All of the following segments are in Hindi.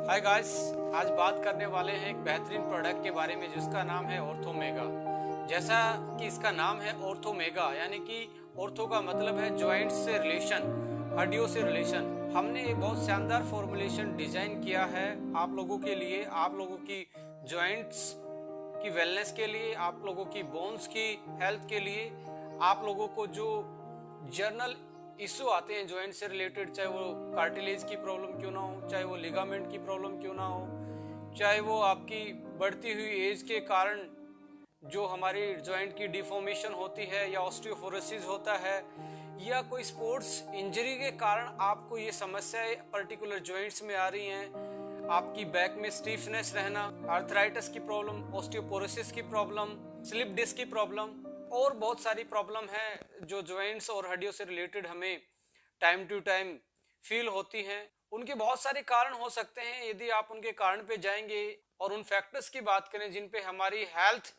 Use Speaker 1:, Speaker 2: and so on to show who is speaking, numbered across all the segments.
Speaker 1: हाय गाइस, आज बात करने वाले हैं एक बेहतरीन प्रोडक्ट के बारे में जिसका नाम है ऑर्थोमेगा। जैसा कि इसका नाम है ऑर्थोमेगा, यानी कि ऑर्थो का मतलब है जॉइंट्स से रिलेशन, हड्डियों से रिलेशन। हमने एक बहुत शानदार फॉर्मुलेशन डिजाइन किया है आप लोगों के लिए, आप लोगों की जॉइंट्स की वेलनेस के लिए, आप लोगों की बोन्स की हेल्थ के लिए, आप लोगों को जो जर्नल इश्यू आते हैं जॉइंट से रिलेटेड, चाहे वो कार्टिलेज की प्रॉब्लम क्यों ना हो, चाहे वो लिगामेंट की प्रॉब्लम क्यों ना हो, चाहे वो आपकी बढ़ती हुई एज के कारण जो हमारी जॉइंट की डिफॉर्मेशन होती है या ऑस्टियोपोरोसिस होता है, या कोई स्पोर्ट्स इंजरी के कारण आपको ये समस्याएं पर्टिकुलर जॉइंट्स में आ रही हैं, आपकी बैक में स्टीफनेस रहना, आर्थराइटिस की प्रॉब्लम, ऑस्टियोपोरोसिस की प्रॉब्लम, स्लिप डिस्क की प्रॉब्लम और बहुत सारी प्रॉब्लम है जो जॉइंट्स और हड्डियों से रिलेटेड हमें टाइम टू टाइम फील होती हैं। उनके बहुत सारे कारण हो सकते हैं। यदि आप उनके कारण पे जाएंगे और उन फैक्टर्स की बात करें जिन पे हमारी हेल्थ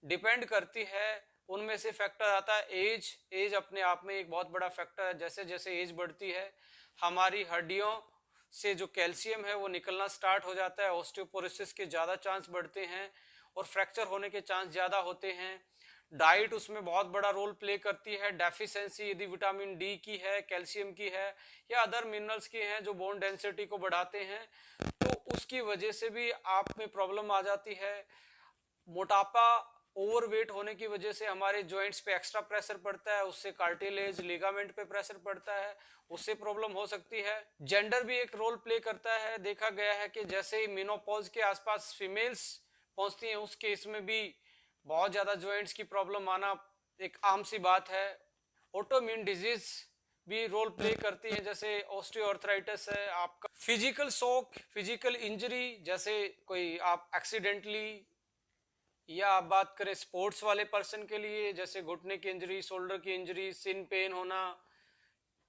Speaker 1: डिपेंड करती है, उनमें से फैक्टर आता है एज। एज अपने आप में एक बहुत बड़ा फैक्टर है। जैसे जैसे एज बढ़ती है हमारी हड्डियों से जो कैल्शियम है वो निकलना स्टार्ट हो जाता है, ऑस्टियोपोरोसिस के ज़्यादा चांस बढ़ते हैं और फ्रैक्चर होने के चांस ज़्यादा होते हैं। डाइट उसमें बहुत बड़ा रोल प्ले करती है। डेफिशिएंसी यदि विटामिन डी की है, कैल्शियम की है या अदर मिनरल्स की हैं जो बोन डेंसिटी को बढ़ाते हैं, तो उसकी वजह से भी आप में प्रॉब्लम आ जाती है। मोटापा, ओवरवेट होने की वजह से हमारे जॉइंट्स पे एक्स्ट्रा प्रेशर पड़ता है, उससे कार्टिलेज, लिगामेंट पे प्रेशर पड़ता है, उससे प्रॉब्लम हो सकती है। जेंडर भी एक रोल प्ले करता है। देखा गया है कि जैसे ही मेनोपॉज के आसपास फीमेल्स पहुंचती हैं उस केस में भी बहुत ज्यादा जॉइंट्स की प्रॉब्लम आना एक आम सी बात है। ऑटोइम्यून डिजीज भी रोल प्ले करती है, जैसे ऑस्टियोआर्थराइटिस है। आपका फिजिकल शॉक, फिजिकल इंजरी, जैसे कोई आप एक्सीडेंटली, या आप बात करें स्पोर्ट्स वाले पर्सन के लिए जैसे घुटने की इंजरी, शोल्डर की इंजरी, सिन पेन होना,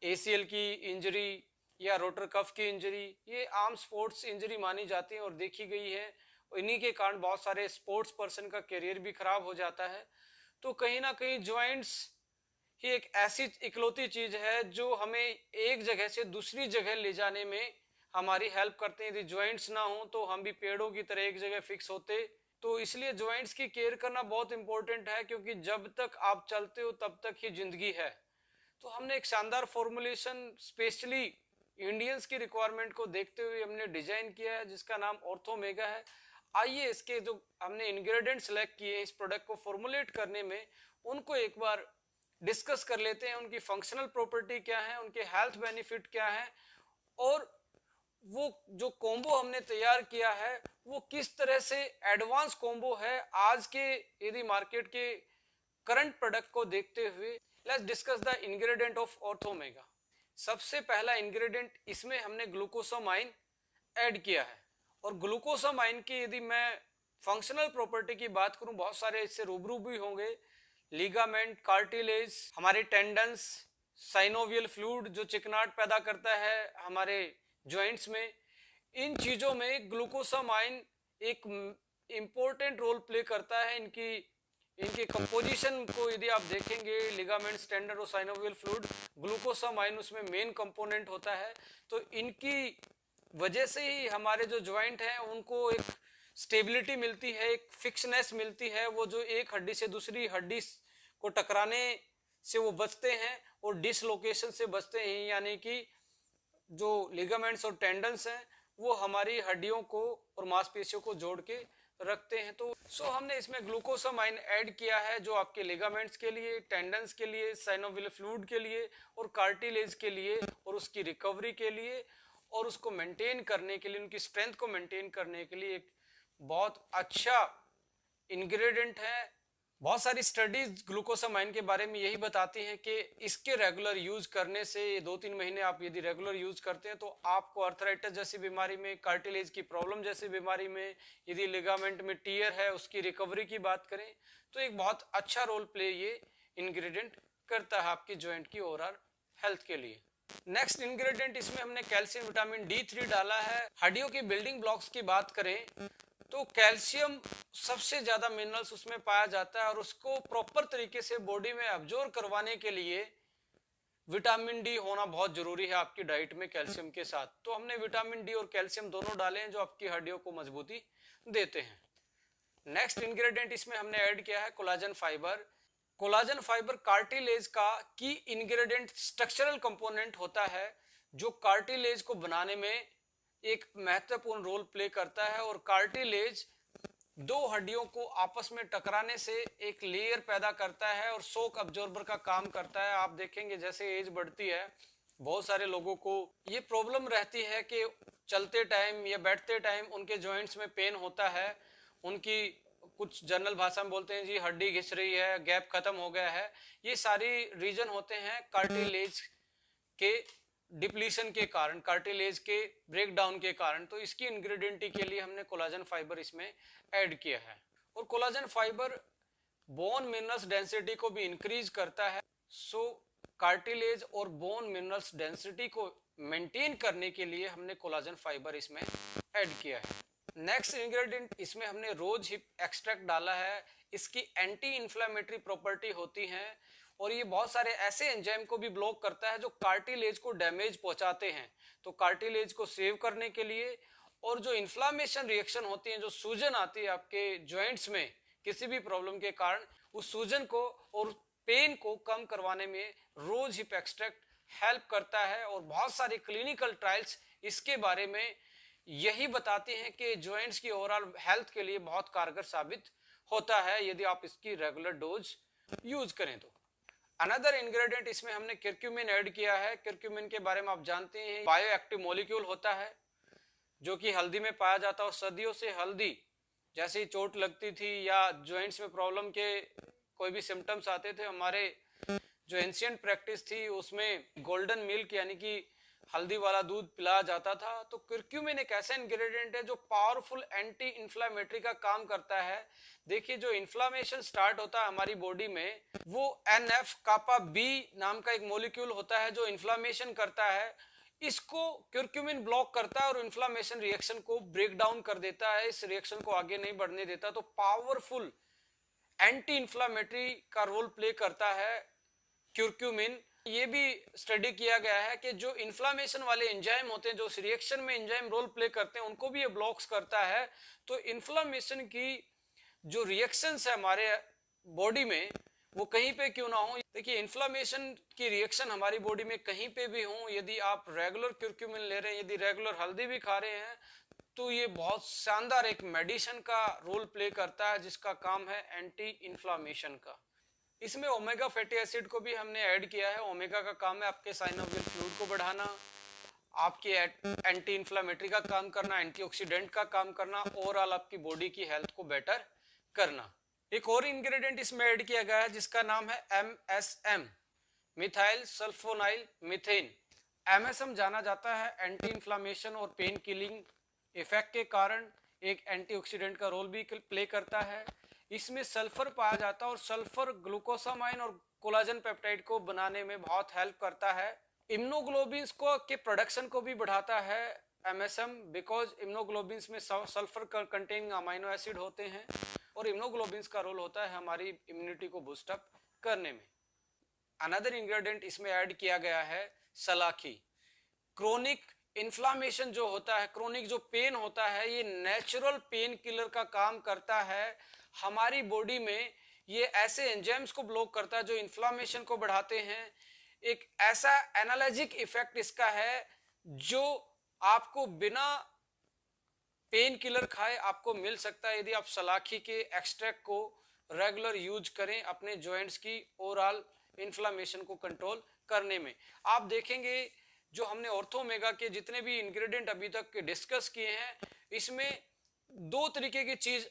Speaker 1: एसीएल की इंजरी या रोटर कफ की इंजरी, ये आम स्पोर्ट्स इंजरी मानी जाती है और देखी गई है। इन्हीं के कारण बहुत सारे स्पोर्ट्स पर्सन का करियर भी खराब हो जाता है। तो कहीं ना कहीं जॉइंट्स ही एक ऐसी इकलौती चीज है जो हमें एक जगह से दूसरी जगह ले जाने में हमारी हेल्प करते हैं। यदि जॉइंट्स ना हो तो हम भी पेड़ों की तरह एक जगह फिक्स होते। तो इसलिए जॉइंट्स की केयर करना बहुत इंपॉर्टेंट है, क्योंकि जब तक आप चलते हो तब तक ही जिंदगी है। तो हमने एक शानदार फॉर्मुलेशन स्पेशली इंडियंस की रिक्वायरमेंट को देखते हुए हमने डिजाइन किया है जिसका नाम ऑर्थोमेगा है। आइए इसके जो हमने इंग्रेडिएंट सेलेक्ट किए इस प्रोडक्ट को फॉर्मुलेट करने में, उनको एक बार डिस्कस कर लेते हैं। उनकी फंक्शनल प्रॉपर्टी क्या है, उनके हेल्थ बेनिफिट क्या है, और वो जो कॉम्बो हमने तैयार किया है वो किस तरह से एडवांस कॉम्बो है आज के यदि मार्केट के करंट प्रोडक्ट को देखते हुए। Let's discuss the ingredient of Orthomega. सबसे पहला इंग्रेडिएंट, इसमें हमने ग्लूकोसामाइन ऐड किया है। और ग्लूकोसामाइन की यदि मैं फंक्शनल प्रॉपर्टी की बात करूं, बहुत सारे इससे रूबरू भी होंगे। लिगामेंट, कार्टिलेज, हमारे टेंडन्स, साइनोवियल फ्लूइड जो चिकनाट पैदा करता है हमारे जॉइंट्स में, इन चीजों में ग्लूकोसामाइन एक इंपॉर्टेंट रोल प्ले करता है। इनके कंपोजिशन को यदि आप देखेंगे, लिगामेंट्स, टेंडन और साइनोवियल फ्लूइड, ग्लूकोसामाइन उसमें मेन कंपोनेंट होता है। तो इनकी वजह से ही हमारे जो जॉइंट हैं उनको एक स्टेबिलिटी मिलती है, एक फिक्सनेस मिलती है। वो जो एक हड्डी से दूसरी हड्डी को टकराने से वो बचते हैं और डिसलोकेशन से बचते हैं, यानी कि जो लिगामेंट्स और टेंडन्स हैं वो हमारी हड्डियों को और मांसपेशियों को जोड़ के रखते हैं। तो हमने इसमें ग्लूकोसामाइन ऐड किया है जो आपके लिगामेंट्स के लिए, टेंडन्स के लिए, साइनोवियल फ्लूइड के लिए और कार्टिलेज के लिए और उसकी रिकवरी के लिए और उसको मेंटेन करने के लिए, उनकी स्ट्रेंथ को मेंटेन करने के लिए एक बहुत अच्छा इंग्रेडिएंट है। बहुत सारी स्टडीज ग्लूकोसामाइन के बारे में यही बताती हैं कि इसके रेगुलर यूज करने से 2-3 महीने आप यदि रेगुलर यूज करते हैं तो आपको अर्थराइटिस जैसी बीमारी में, कार्टिलेज की प्रॉब्लम जैसी बीमारी में, यदि लिगामेंट में टियर है उसकी रिकवरी की बात करें तो एक बहुत अच्छा रोल प्ले ये इंग्रेडिएंट करता है आपकी जॉइंट की ओवरऑल हेल्थ के लिए। नेक्स्ट इंग्रेडिएंट, इसमें हमने कैल्शियम विटामिन D3 डाला है। हड्डियों की बिल्डिंग ब्लॉक्स की बात करें तो कैल्शियम सबसे ज्यादा मिनरल्स उसमें पाया जाता है और उसको प्रॉपर तरीके से बॉडी में अब्जॉर्ब करवाने के लिए विटामिन डी होना बहुत जरूरी है आपकी डाइट में कैल्शियम के साथ। तो हमने विटामिन डी और कैल्शियम दोनों डाले हैं जो आपकी हड्डियों को मजबूती देते हैं। नेक्स्ट इंग्रेडिएंट इसमें हमने ऐड किया है collagen fibre. Collagen fibre cartilage का की इंग्रेडिएंट स्ट्रक्चरल कंपोनेंट होता है जो कार्टिलेज को बनाने में एक महत्वपूर्ण रोल प्ले करता है। और कार्टिलेज दो हड्डियों को आपस में टकराने से एक लेयर पैदा करता है और शॉक अब्जॉर्बर का काम करता है। आप देखेंगे जैसे एज बढ़ती है बहुत सारे लोगों को ये प्रॉब्लम रहती है कि चलते टाइम या बैठते टाइम उनके जॉइंट्स में पेन होता है। उनकी कुछ जनरल भाषा में बोलते हैं जी हड्डी घिस रही है, गैप खत्म हो गया है। ये सारी रीजन होते हैं कार्टिलेज के डिप्लीशन के कारण, कार्टिलेज के ब्रेकडाउन के कारण। तो इसकी इंग्रेडिएंट के लिए हमने कोलाजन फाइबर इसमें ऐड किया है। और collagen fibre bone minerals density को भी इंक्रीज करता है। सो कार्टिलेज और बोन मिनरल्स डेंसिटी को मेंटेन करने के लिए हमने कोलाजन फाइबर इसमें ऐड किया है। नेक्स्ट इंग्रेडिएंट इसमें हमने रोज हिप एक्सट्रैक्ट डाला है। इसकी एंटी इंफ्लेमेटरी प्रॉपर्टी होती है और ये बहुत सारे ऐसे एंजाइम को भी ब्लॉक करता है जो कार्टिलेज को डैमेज पहुंचाते हैं। तो कार्टिलेज को सेव करने के लिए और जो इन्फ्लामेशन रिएक्शन होती है, जो सूजन आती है आपके जॉइंट्स में किसी भी प्रॉब्लम के कारण, उस सूजन को और पेन को कम करवाने में रोज हिप एक्सट्रैक्ट हेल्प करता है। और बहुत सारे क्लिनिकल ट्रायल्स इसके बारे में यही बताते हैं कि जॉइंट्स की ओवरऑल हेल्थ के लिए बहुत कारगर साबित होता है यदि आप इसकी रेगुलर डोज यूज करें तो। अनदर इंग्रेडिएंट इसमें हमने कर्क्यूमिन ऐड किया है। कर्क्यूमिन के बारे में आप जानते हैं बायो एक्टिव मॉलिक्यूल होता है जो कि हल्दी में पाया जाता है। और सदियों से हल्दी जैसे ही चोट लगती थी या जॉइंट्स में प्रॉब्लम के कोई भी सिम्टम्स आते थे, हमारे जो एंशिएंट प्रैक्टिस थी उसमें गोल्डन मिल्क यानी कि हल्दी वाला दूध पिलाया जाता था। तो कर्क्यूमिन एक ऐसा इंग्रेडिएंट है जो पावरफुल एंटी इंफ्लेमेटरी का काम करता है। देखिए जो इन्फ्लामेशन स्टार्ट होता है हमारी बॉडी में, वो NF कापा बी नाम का एक मॉलिक्यूल होता है जो इन्फ्लामेशन करता है। इसको कर्क्यूमिन ब्लॉक करता है और इन्फ्लामेशन रिएक्शन को ब्रेक डाउन कर देता है, इस रिएक्शन को आगे नहीं बढ़ने देता। तो पावरफुल एंटी इंफ्लामेटरी का रोल प्ले करता है कर्क्यूमिन। ये भी स्टडी किया गया है कि जो इन्फ्लामेशन वाले एंजाइम होते हैं, जो उस रिएक्शन में एंजाइम रोल प्ले करते हैं, उनको भी ये ब्लॉक्स करता है। तो इन्फ्लामेशन की जो रिएक्शंस है हमारे बॉडी में, वो कहीं पे क्यों ना हो, देखिए इन्फ्लामेशन की रिएक्शन हमारी बॉडी में कहीं पे भी हो, यदि आप रेगुलर कर्क्यूमिन ले रहे हैं, यदि रेगुलर हल्दी भी खा रहे हैं, तो ये बहुत शानदार एक मेडिसिन का रोल प्ले करता है जिसका काम है एंटी इन्फ्लामेशन का। इसमें ओमेगा फैटी एसिड को भी हमने ऐड किया है। ओमेगा का काम है आपके साइनोवियल फ्लूइड को बढ़ाना, आपकी एंटी इन्फ्लामेटरी का काम करना, एंटीऑक्सीडेंट का काम करना, ओवरऑल आपकी बॉडी की हेल्थ को बेटर करना। एक और इंग्रेडिएंट इसमें ऐड किया गया है जिसका नाम है MSM, methyl sulfonyl methane. MSM जाना जाता है एंटी इन्फ्लामेशन और पेन किलिंग इफेक्ट के कारण एक एंटीऑक्सीडेंट का रोल भी प्ले करता है। इसमें सल्फर पाया जाता है और सल्फर ग्लूकोसामाइन और कोलाजन पेप्टाइड को बनाने में बहुत हेल्प करता है। इम्यूनोग्लोबिन्स को के प्रोडक्शन को भी बढ़ाता है MSM, बिकॉज इम्यूनोग्लोबिन्स में सल्फर कंटेनिंग अमाइनो एसिड होते हैं और इम्यूनोग्लोबिन्स का रोल होता है हमारी इम्यूनिटी को बूस्ट अप करने में। अनदर इंग्रेडिएंट इसमें ऐड किया गया है सलाखी। क्रोनिक इन्फ्लामेशन जो होता है, क्रोनिक जो पेन होता है, ये नेचुरल पेन किलर का काम करता है हमारी बॉडी में। ये ऐसे एंजाइम्स को ब्लॉक करता है जो इन्फ्लामेशन को बढ़ाते हैं। एक ऐसा एनाल्जेसिक इफेक्ट इसका है जो आपको बिना पेन किलर खाए आपको मिल सकता है यदि आप सलाखी के एक्सट्रैक्ट को रेगुलर यूज करें अपने जॉइंट्स की ओवरऑल इन्फ्लामेशन को कंट्रोल करने में। आप देखेंगे जो हमने ऑर्थोमेगा के जितने भी इंग्रेडिएंट अभी तक डिस्कस किए हैं, इसमें दो तरीके की चीज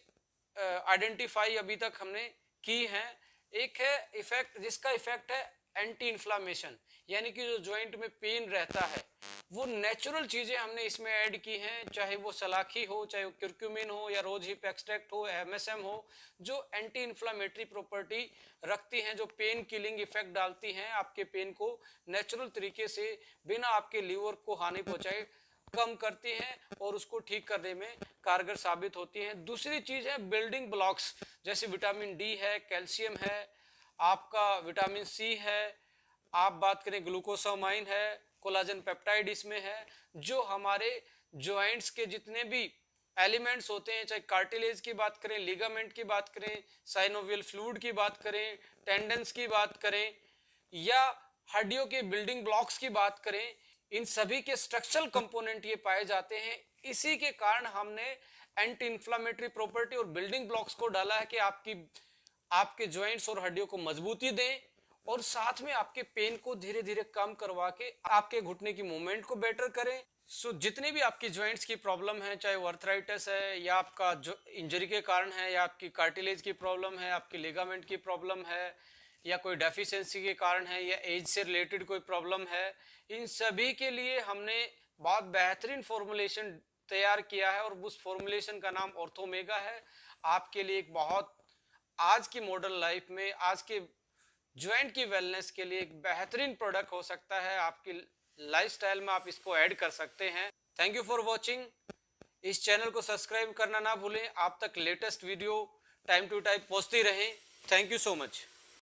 Speaker 1: आइडेंटिफाई अभी तक हमने की है। एक है इफेक्ट जिसका इफेक्ट है एंटी इन्फ्लामेशन, यानी कि जो जॉइंट में पेन रहता है, वो नेचुरल चीजें हमने इसमें ऐड की हैं, चाहे वो सलाखी हो, चाहे वो कर्क्यूमिन हो या रोज हिप एक्सट्रैक्ट हो, MSM हो, जो एंटी इन्फ्लामेटरी प्रॉपर्टी रखती हैं, जो पेन किलिंग इफेक्ट डालती हैं, आपके पेन को नेचुरल तरीके से बिना आपके लीवर को हानि पहुंचाए कम करती हैं और उसको ठीक करने में कारगर साबित होती हैं। दूसरी चीज है बिल्डिंग ब्लॉक्स, जैसे विटामिन डी है, कैल्शियम है, आपका विटामिन सी है, आप बात करें ग्लूकोसामाइन है, कोलाजन पेप्टाइड इसमें है, जो हमारे जॉइंट्स के जितने भी एलिमेंट्स होते हैं, चाहे कार्टिलेज की बात करें, लिगामेंट की बात करें, साइनोवियल फ्लूइड की बात करें, टेंडन्स की बात करें, या हड्डियों के बिल्डिंग ब्लॉक्स की बात करें, इन सभी के स्ट्रक्चरल कंपोनेंट ये पाए जाते हैं। इसी के कारण हमने एंटी इंफ्लामेटरी प्रॉपर्टी और बिल्डिंग ब्लॉक्स को डाला है कि आपके जॉइंट्स और हड्डियों को मजबूती दें और साथ में आपके पेन को धीरे धीरे कम करवा के आपके घुटने की मूवमेंट को बेटर करें। सो जितने भी आपकी जॉइंट्स की प्रॉब्लम है, चाहे वो अर्थराइटिस है या आपका जो इंजरी के कारण है, या आपकी कार्टिलेज की प्रॉब्लम है, आपकी लिगामेंट की प्रॉब्लम है, या कोई डेफिशिएंसी के कारण है, या एज से रिलेटेड कोई प्रॉब्लम है, इन सभी के लिए हमने बहुत बेहतरीन फॉर्मुलेशन तैयार किया है और उस फॉर्मुलेशन का नाम ऑर्थोमेगा है। आपके लिए एक बहुत आज की मॉडर्न लाइफ में, आज के ज्वाइंट की वेलनेस के लिए एक बेहतरीन प्रोडक्ट हो सकता है। आपकी लाइफस्टाइल में आप इसको ऐड कर सकते हैं। Thank you for watching. इस चैनल को सब्सक्राइब करना ना भूलें। आप तक latest video time to time पहुंचती रहें। Thank you so much.